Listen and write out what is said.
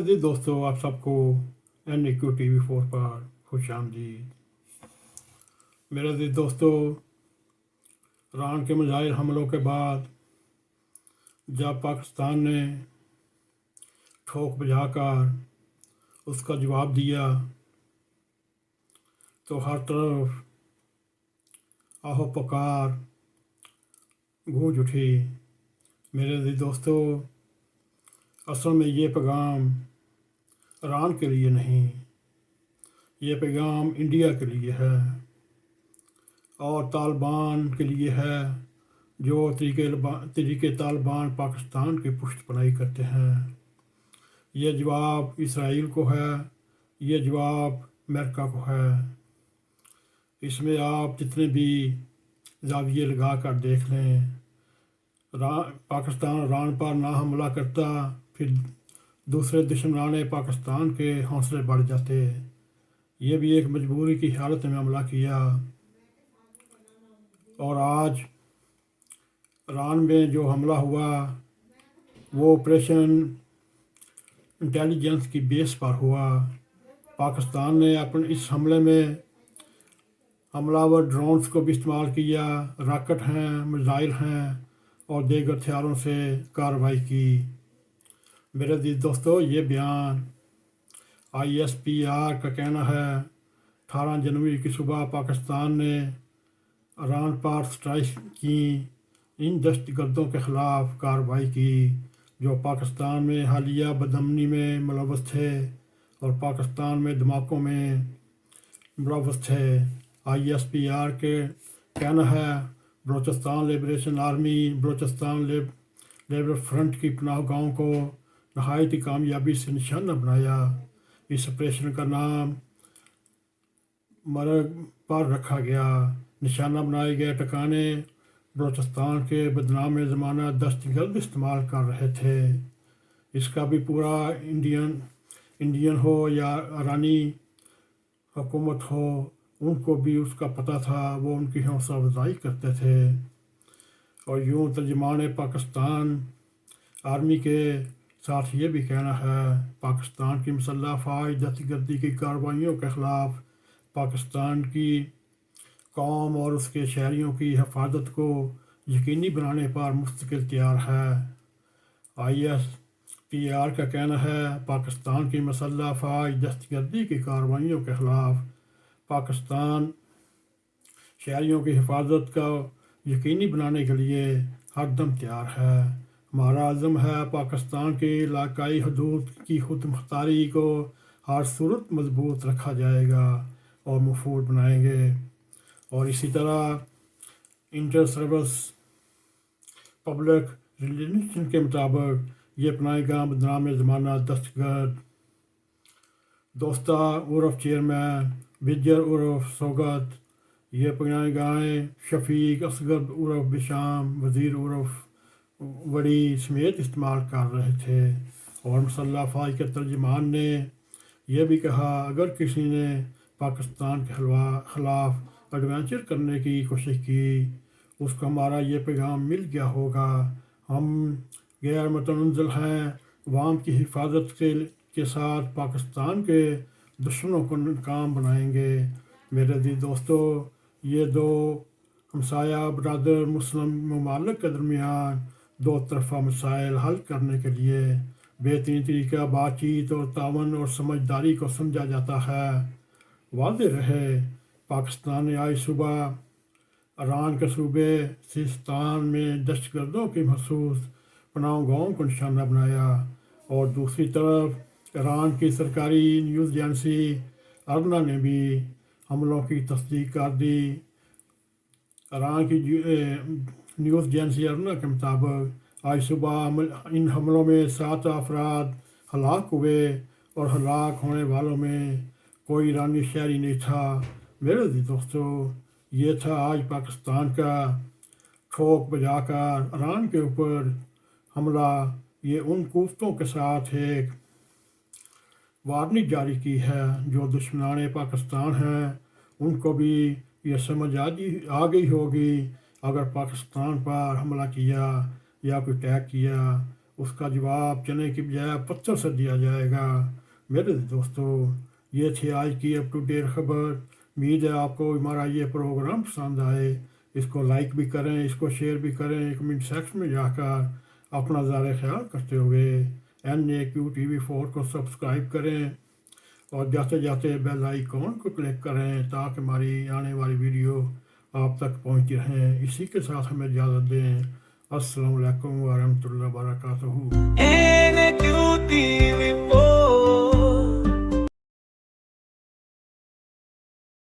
عزیز دوستو، آپ سب کو NAQ TV4 پر خوش آمدید۔ میرے عزیز دوستو، ایران کے میزائل حملوں کے بعد جب پاکستان نے ٹھوک بجا کر اس کا جواب دیا تو ہر طرف آہو پکار گونج اٹھی۔ میرے عزیز دوستو، اصل میں یہ پیغام ایران کے لیے نہیں، یہ پیغام انڈیا کے لیے ہے اور طالبان کے لیے ہے، جو طریقے طالبان پاکستان کی پشت پناہی کرتے ہیں۔ یہ جواب اسرائیل کو ہے، یہ جواب امریکہ کو ہے۔ اس میں آپ جتنے بھی زاویے لگا کر دیکھ لیں، پاکستان ایران پر نہ حملہ کرتا، پھر دوسرے دشمنان پاکستان کے حوصلے بڑھ جاتے۔ یہ بھی ایک مجبوری کی حالت میں حملہ کیا، اور آج ایران میں جو حملہ ہوا وہ آپریشن انٹیلیجنس کی بیس پر ہوا۔ پاکستان نے اپنے اس حملے میں حملہ ور ڈرونز کو بھی استعمال کیا، راکٹ ہیں، میزائل ہیں اور دیگر ہتھیاروں سے کارروائی کی۔ میرے عزیز دوستو، یہ بیان ISPR کا کہنا ہے 18 جنوری کی صبح پاکستان نے ایران پر اسٹرائک کی، ان دہشت گردوں کے خلاف کارروائی کی جو پاکستان میں حالیہ بدامنی میں ملوث تھے اور پاکستان میں دھماکوں میں ملوث تھے۔ ISPR کے کہنا ہے Balochistan liberation army Balochistan labour front کی پناہ گاہوں کو نہایت ہی کامیابی سے نشانہ بنایا۔ اس آپریشن کا نام مرگ پر رکھا گیا۔ نشانہ بنائے گئے ٹھکانے بلوچستان کے بدنام زمانہ دہشت گرد استعمال کر رہے تھے۔ اس کا بھی پورا انڈین ہو یا ایرانی حکومت ہو، ان کو بھی اس کا پتہ تھا، وہ ان کی حوصلہ افزائی کرتے تھے۔ اور یوں ترجمان پاکستان آرمی کے ساتھ یہ بھی کہنا ہے پاکستان کی مسلح افواج دہشت گردی کی کارروائیوں کے خلاف پاکستان کی قوم اور اس کے شہریوں کی حفاظت کو یقینی بنانے پر مستقل تیار ہے۔ ISPR کا کہنا ہے پاکستان کی مسلح افواج دہشت گردی کی کارروائیوں کے خلاف پاکستان شہریوں کی حفاظت کو یقینی بنانے کے لیے ہر دم تیار ہے۔ ہمارا عزم ہے پاکستان کی علاقائی حدود کی خود مختاری کو ہر صورت مضبوط رکھا جائے گا اور محفوظ بنائیں گے۔ اور اسی طرح انٹر سروس پبلک ریلیشن کے مطابق یہ پناہ گاہ بدنام زمانہ دہشت گرد دوستہ عرف چیئرمین بجر عرف سوگت، یہ پناہ گاہیں شفیق اصغر عرف بشام وزیر عرف وڑی سمیت استعمال کر رہے تھے۔ اور مسلح افواج کے ترجمان نے یہ بھی کہا اگر کسی نے پاکستان کے خلاف ایڈونچر کرنے کی کوشش کی، اس کو ہمارا یہ پیغام مل گیا ہوگا، ہم غیر متنزل ہیں، عوام کی حفاظت کے ساتھ پاکستان کے دشمنوں کو ناکام بنائیں گے۔ میرے عزیز دوستو، یہ دو ہمسایہ برادر مسلم ممالک کے درمیان دو طرفہ مسائل حل کرنے کے لیے بہترین طریقہ بات چیت اور تعاون اور سمجھداری کو سمجھا جاتا ہے۔ واضح رہے، پاکستان نے آج صبح ایران کے صوبے سیستان میں دہشت گردوں کی محسوس پناہ گاہوں کو نشانہ بنایا، اور دوسری طرف ایران کی سرکاری نیوز ایجنسی ارنا نے بھی حملوں کی تصدیق کر دی۔ ایران کی نیوز ایجنسی ارنا کے مطابق آج صبح ان حملوں میں 7 افراد ہلاک ہوئے اور ہلاک ہونے والوں میں کوئی ایرانی شہری نہیں تھا۔ میرے عزیز دوستو، یہ تھا آج پاکستان کا ٹھوک بجا کر ایران کے اوپر حملہ۔ یہ ان قوتوں کے ساتھ ایک وارننگ جاری کی ہے جو دشمنان پاکستان ہیں، ان کو بھی یہ سمجھ آ گئی ہوگی اگر پاکستان پر حملہ کیا یا کوئی اٹیک کیا، اس کا جواب چنے کی بجائے پتھر سے دیا جائے گا۔ میرے دوستو، یہ تھی آج کی اپ ٹو ڈیٹ خبر۔ امید ہے آپ کو ہمارا یہ پروگرام پسند آئے۔ اس کو لائک بھی کریں، اس کو شیئر بھی کریں، کمنٹ سیکشن میں جا کر اپنا زیادہ خیال کرتے ہوئے NAQ TV4 کو سبسکرائب کریں اور جاتے جاتے بیل آئیکن کو کلک کریں تاکہ ہماری آنے والی ویڈیو آپ تک پہنچتی رہیں۔ اسی کے ساتھ ہمیں اجازت دیں۔ السلام علیکم ورحمۃ اللہ وبرکاتہ۔ NAQ TV4